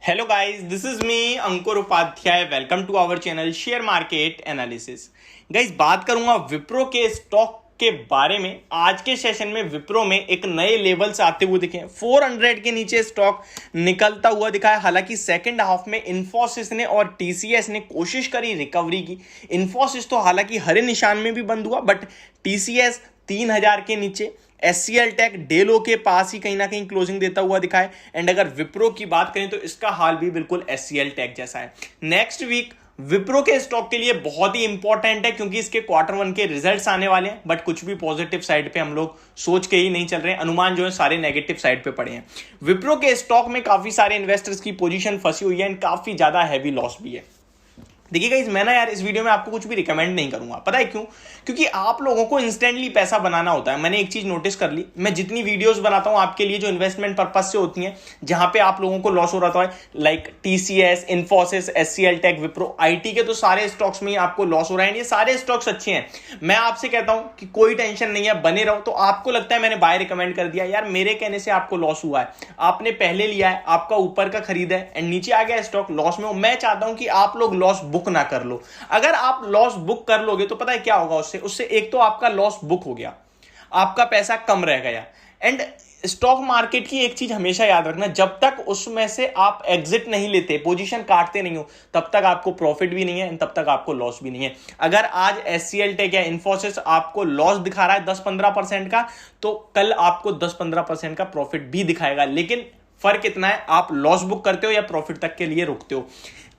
Hello guys, this is me Ankur Upadhyay. Welcome to our channel share market analysis. Guys बात करूंगा विप्रो के stock के बारे में. आज के सेशन में विप्रो में एक नए लेवल्स आते हुए दिखे. 400 के नीचे स्टॉक निकलता हुआ दिखा है. हालांकि सेकंड हाफ में इन्फोसिस ने और टीसीएस ने कोशिश करी रिकवरी की. इन्फोसिस तो हालांकि हरे निशान में भी बंद हुआ, बट टीसीएस 3000 के नीचे, एचसीएल टेक डेलो के पास ही कहीं ना कहीं क्लोजिंग देता हुआ दिखा है. एंड अगर विप्रो की बात करें तो इसका हाल भी बिल्कुल एचसीएल टेक जैसा है. नेक्स्ट वीक विप्रो के स्टॉक के लिए बहुत ही इंपॉर्टेंट है क्योंकि इसके क्वार्टर वन के रिजल्ट्स आने वाले हैं. बट कुछ भी पॉजिटिव साइड पे हम लोग सोच के ही नहीं चल रहे हैं. अनुमान जो है सारे नेगेटिव साइड पे पड़े हैं. विप्रो के स्टॉक में काफी सारे इन्वेस्टर्स की पोजीशन फंसी हुई है एंड काफी ज्यादा हैवी लॉस भी है. देखिएगा मैं ना यार इस वीडियो में आपको कुछ भी रिकमेंड नहीं करूंगा. पता है क्यों? क्योंकि आप लोगों को इंस्टेंटली पैसा बनाना होता है. मैंने एक चीज नोटिस कर ली, मैं जितनी वीडियोस बनाता हूं आपके लिए जो इन्वेस्टमेंट पर्पज से होती हैं, जहां पे आप लोगों को लॉस हो रहा था, like TCS, Infosys, HCL Tech, Wipro, IT के तो सारे स्टॉक्स में ही आपको लॉस हो रहा है. ये सारे स्टॉक्स अच्छे हैं. मैं आपसे कहता हूं कि कोई टेंशन नहीं है, बने रहो. तो आपको लगता है मैंने बाय रिकमेंड कर दिया, यार मेरे कहने से आपको लॉस हुआ है, आपने पहले लिया है, आपका ऊपर का खरीदा है एंड नीचे आ गया स्टॉक, लॉस में हो. मैं चाहता हूं कि आप लोग लॉस बुक ना कर लो. अगर आप लॉस बुक कर लोगे तो पता है क्या होगा, उससे एक तो आपका लॉस बुक हो गया, आपका पैसा कम रह गया. एंड स्टॉक मार्केट की एक चीज हमेशा याद रखना, जब तक उसमें से आप एग्जिट नहीं लेते, पोजीशन काटते नहीं हो, तब तक आपको प्रॉफिट भी नहीं है, तब तक आपको लॉस भी नहीं है. अगर आज एचसीएल टेक या इन्फोसिस आपको लॉस दिखा रहा है 10-15% का, तो कल आपको 10-15% का प्रॉफिट भी दिखाएगा. लेकिन फर्क इतना है, आप लॉस बुक करते हो या प्रॉफिट तक के लिए रुकते हो.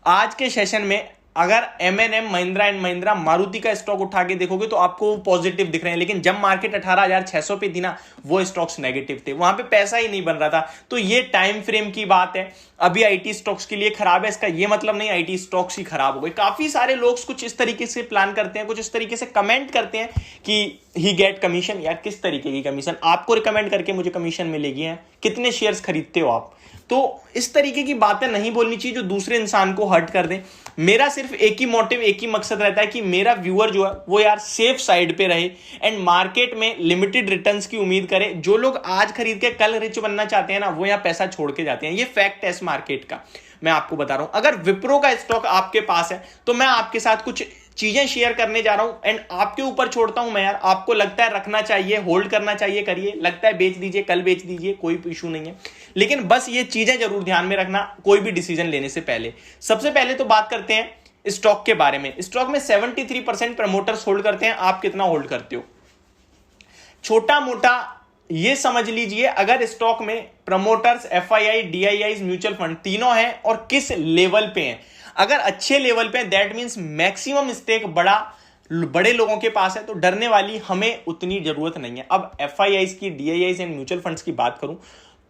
आज के सेशन में अगर एमएनएम, महिंद्रा एंड महिंद्रा, मारुति का स्टॉक उठा के देखोगे तो आपको पॉजिटिव दिख रहे हैं. लेकिन जब मार्केट 18,600 पे थी ना, वो स्टॉक्स नेगेटिव थे, वहां पे पैसा ही नहीं बन रहा था. तो ये टाइम फ्रेम की बात है. अभी आईटी स्टॉक्स के लिए खराब है, इसका ये मतलब नहीं आईटी स्टॉक्स ही खराब हो गए. काफी सारे लोग कुछ इस तरीके से प्लान करते हैं, कुछ इस तरीके से कमेंट करते हैं कि ही गेट कमीशन. यार किस तरीके की कमीशन? आपको रिकमेंड करके मुझे कमीशन मिलेगी है? कितने शेयर्स खरीदते हो आप? तो इस तरीके की बातें नहीं बोलनी चाहिए जो दूसरे इंसान को हर्ट कर दे. मेरा सिर्फ एक ही मोटिव, एक ही मकसद रहता है कि मेरा व्यूअर जो है वो यार सेफ साइड पे रहे एंड मार्केट में लिमिटेड रिटर्न्स की उम्मीद करे. जो लोग आज खरीद के कल रिच बनना चाहते हैं ना, वो यहाँ पैसा छोड़ के जाते हैं. ये फैक्ट है इस मार्केट का, मैं आपको बता रहा हूं. अगर विप्रो का स्टॉक आपके पास है तो मैं आपके साथ कुछ चीजें शेयर करने जा रहा हूं एंड आपके ऊपर छोड़ता हूं मैं. यार आपको लगता है रखना चाहिए, होल्ड करना चाहिए, करिए. लगता है बेच दीजिए, कल बेच दीजिए, कोई इशू नहीं है. लेकिन बस ये चीजें जरूर ध्यान में रखना कोई भी डिसीजन लेने से पहले. सबसे पहले तो बात करते हैं स्टॉक के बारे में. स्टॉक में 73% प्रमोटर्स होल्ड करते हैं. आप कितना होल्ड करते हो? छोटा मोटा ये समझ लीजिए, अगर स्टॉक में promoters, FII, DII, mutual fund तीनों हैं और किस लेवल पे हैं. अगर अच्छे लेवल पे, दैट मींस मैक्सिमम स्टेक बड़े लोगों के पास है, तो डरने वाली हमें उतनी जरूरत नहीं है. अब एफआईआई की, डीआईआई एंड म्यूचुअल फंड्स की बात करूं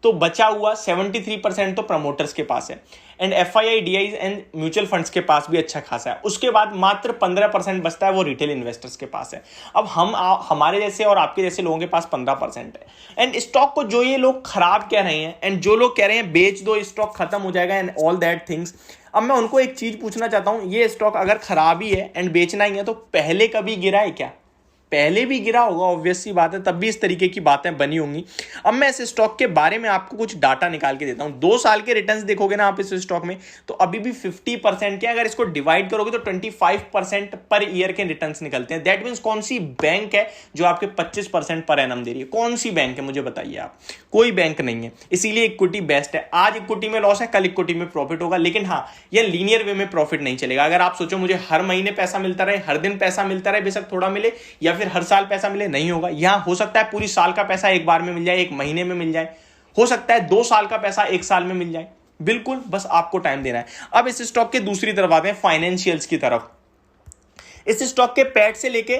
तो बचा हुआ 73% तो प्रमोटर्स के पास है and FII, DII and mutual funds के पास भी अच्छा खासा है. उसके बाद मात्र 15% बचता है, वो रिटेल इन्वेस्टर्स के पास है. अब हमारे जैसे और आपके जैसे लोगों के पास 15% है. एंड स्टॉक को जो ये लोग खराब कह रहे हैं एंड जो लोग कह रहे हैं बेच दो, स्टॉक खत्म हो जाएगा एंड ऑल दैट थिंग्स, अब मैं उनको एक चीज पूछना चाहता हूं, ये स्टॉक अगर खराब ही है एंड बेचना ही है तो पहले कभी गिरा है क्या? पहले भी गिरा होगा, ऑब्वियस सी बात है, तब भी इस तरीके की बातें बनी होंगी. अब मैं इस स्टॉक के बारे में आपको कुछ डाटा निकाल के देता हूं. 2 साल के रिटर्न्स देखोगे ना आप इस स्टॉक में, तो अभी भी 50% के, अगर इसको डिवाइड करोगे तो 25% पर ईयर के रिटर्न्स निकलते हैं. दैट मींस कौन सी बैंक है जो आपके 25% पर एनम दे रही है? कौन सी बैंक है मुझे बताइए आप? कोई बैंक नहीं है. इसीलिए इक्विटी बेस्ट है. आज इक्विटी में लॉस है, कल इक्विटी में प्रॉफिट होगा. लेकिन हाँ, यह लीनियर वे में प्रॉफिट नहीं चलेगा. अगर आप सोचो मुझे हर महीने पैसा मिलता रहे, हर दिन पैसा मिलता रहे, बेशक थोड़ा मिले, या फिर हर साल पैसा मिले, नहीं होगा. यहां हो सकता है पूरी साल का पैसा एक बार में मिल जाए, एक महीने में मिल जाए. हो सकता है 2 साल का पैसा 1 साल में मिल जाए. बिल्कुल, बस आपको टाइम देना है. अब इस स्टॉक के दूसरी तरफ आते हैं, फाइनेंशियल्स की तरफ. इस स्टॉक के पैट से लेके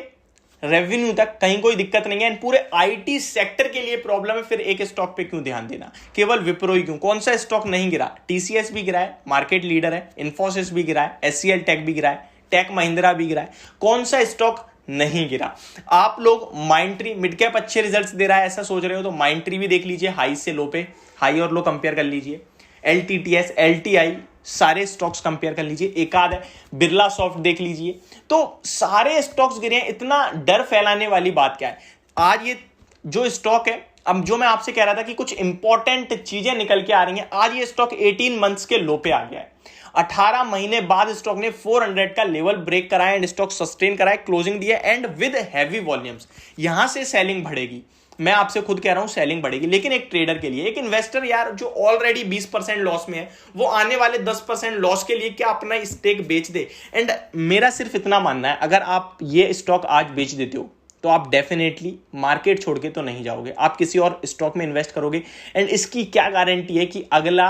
रेवेन्यू तक कहीं कोई दिक्कत नहीं है. पूरे आईटी सेक्टर के लिए प्रॉब्लम है. फिर एक स्टॉक पे क्यों ध्यान देना? केवल विप्रो ही क्यों? कौन सा स्टॉक नहीं गिरा? टीसीएस भी गिरा है, मार्केट लीडर है. इन्फोसिस भी गिरा है, एचसीएल टेक भी गिरा है, टेक महिंद्रा भी गिरा है. कौन सा स्टॉक नहीं गिरा? आप लोग माइंडट्री, मिड कैप अच्छे रिजल्ट्स दे रहा है ऐसा सोच रहे हो तो माइंडट्री भी देख लीजिए, हाई से लो पे, हाई और लो कंपेयर कर लीजिए. एलटीटीएस, एलटीआई, सारे स्टॉक्स कंपेयर कर लीजिए. एक आध है बिरला सॉफ्ट देख लीजिए. तो सारे स्टॉक्स गिरे हैं. इतना डर फैलाने वाली बात क्या है? आज ये जो स्टॉक है अब जो मैं आपसे कह रहा था कि कुछ इंपॉर्टेंट चीजें निकल के आ रही हैं, आज ये स्टॉक 18 मंथ्स के लो पे आ गया है। 18 महीने बाद स्टॉक ने 400 का लेवल ब्रेक कराया एंड स्टॉक सस्टेन कराया, क्लोजिंग दिया एंड विद हैवी वॉल्यूम्स। यहां से सेलिंग बढ़ेगी, मैं आपसे खुद कह रहा हूं सेलिंग बढ़ेगी, लेकिन एक ट्रेडर के लिए, एक इन्वेस्टर यार जो ऑलरेडी 20% लॉस में है, वो आने वाले 10% लॉस के लिए क्या अपना स्टेक बेच दे? एंड मेरा सिर्फ इतना मानना है, अगर आप ये स्टॉक आज बेच देते हो तो आप डेफिनेटली मार्केट छोड़ के तो नहीं जाओगे, आप किसी और स्टॉक में इन्वेस्ट करोगे। एंड इसकी क्या गारंटी है कि अगला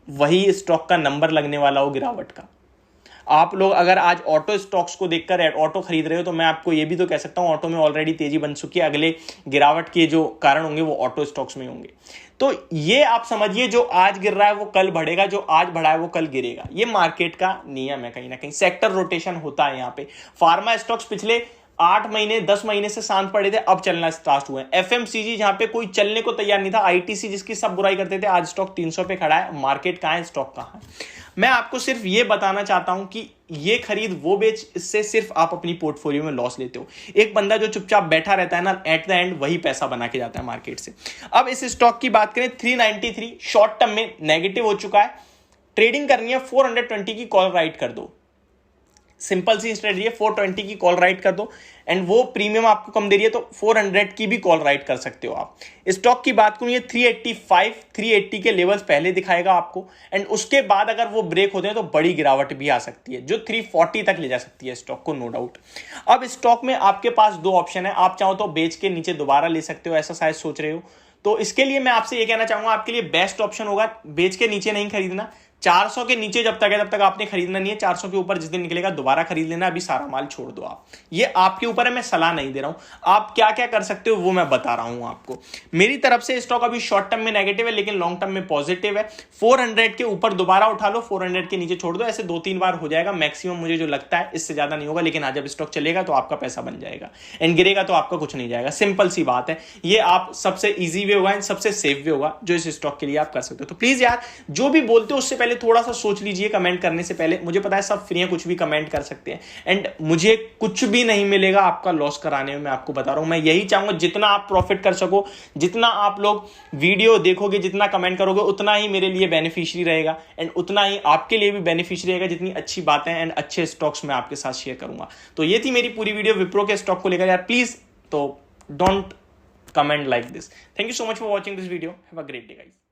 वही स्टॉक का नंबर लगने वाला हो गिरावट का? आप लोग अगर आज ऑटो स्टॉक्स को देखकर ऑटो खरीद रहे हो, तो मैं आपको ये भी तो कह सकता हूं ऑटो में ऑलरेडी तेजी बन चुकी है, अगले गिरावट के जो कारण होंगे वो ऑटो स्टॉक्स में होंगे। तो ये आप समझिए, जो आज गिर रहा है वो कल बढ़ेगा, जो आज बढ़ा है वो कल गिरेगा। ये मार्केट का नियम है, कहीं ना कहीं सेक्टर रोटेशन होता है। यहाँ पे फार्मा स्टॉक्स पिछले 8 महीने 10 महीने से शांत पड़े थे, अब चलना स्टार्ट हुए। एफएमसीजी जहां पे कोई चलने को तैयार नहीं था, आईटीसी जिसकी सब बुराई करते थे, आज स्टॉक 300 पे खड़ा है। मार्केट कहां है, स्टॉक कहां है? मैं आपको सिर्फ ये बताना चाहता हूं कि ये खरीद वो बेच, इससे सिर्फ आप अपनी पोर्टफोलियो में लॉस लेते हो। एक बंदा जो चुपचाप बैठा रहता है ना, एट द एंड वही पैसा बना के जाता है मार्केट से। अब इस स्टॉक की बात करें, 393 शॉर्ट टर्म में नेगेटिव हो चुका है, ट्रेडिंग करनी है 420 की कॉल राइट कर दो। सिंपल सी स्ट्रेटजी है, 420 की कॉल राइट कर दो एंड वो प्रीमियम आपको कम दे रही है तो 400 की भी कॉल राइट कर सकते हो आप। स्टॉक की बात करूं, ये 385 380 के लेवल्स पहले दिखाएगा आपको एंड उसके बाद अगर वो ब्रेक होते हैं तो बड़ी गिरावट भी आ सकती है, जो 340 तक ले जा सकती है स्टॉक को, नो डाउट। अब स्टॉक में आपके पास दो ऑप्शन है, आप चाहो तो बेच के नीचे दोबारा ले सकते हो, ऐसा शायद सोच रहे हो। तो इसके लिए मैं आपसे ये कहना चाहूंगा, आपके लिए बेस्ट ऑप्शन होगा बेच के नीचे नहीं खरीदना। 400 के नीचे जब तक है तब तक आपने खरीदना नहीं है, 400 के ऊपर जिस दिन निकलेगा दोबारा खरीद लेना, अभी सारा माल छोड़ दो आप। ये आपके ऊपर है, मैं सलाह नहीं दे रहा हूं। आप क्या क्या कर सकते हो वो मैं बता रहा हूं आपको। मेरी तरफ से स्टॉक अभी शॉर्ट टर्म में नेगेटिव है, लेकिन लॉन्ग टर्म में पॉजिटिव है। 400 के ऊपर दोबारा उठा लो, 400 के नीचे छोड़ दो, ऐसे 2-3 बार हो जाएगा मैक्सिमम, मुझे जो लगता है इससे ज्यादा नहीं होगा। लेकिन आज जब स्टॉक चलेगा तो आपका पैसा बन जाएगा एंड गिरेगा तो आपका कुछ नहीं जाएगा। सिंपल सी बात है, ये आप सबसे ईजी वे होगा एंड सबसे सेफ वे होगा जो इस स्टॉक के लिए आप कर सकते हो। तो प्लीज यार, जो भी बोलते हो उससे पहले थोड़ा सा सोच लीजिए कमेंट करने से पहले। मुझे पता है सब फ्री है, कुछ भी कमेंट कर सकते हैं एंड मुझे कुछ भी नहीं मिलेगा आपका लॉस कराने में, मैं आपको बता रहा हूं। मैं यही चाहूंगा जितना आप प्रॉफिट कर सको, जितना आप लोग वीडियो देखोगे, जितना कमेंट करोगे, उतना ही मेरे लिए बेनिफिशियरी रहेगा एंड उतना ही आपके लिए भी बेनिफिशियरी रहेगा, जितनी अच्छी बातें एंड अच्छे स्टॉक्स मैं आपके साथ शेयर करूंगा। तो ये थी मेरी पूरी वीडियो विप्रो के स्टॉक को लेकर। यार प्लीज तो don't comment like this. Thank you so much for watching this video. Have a great day guys.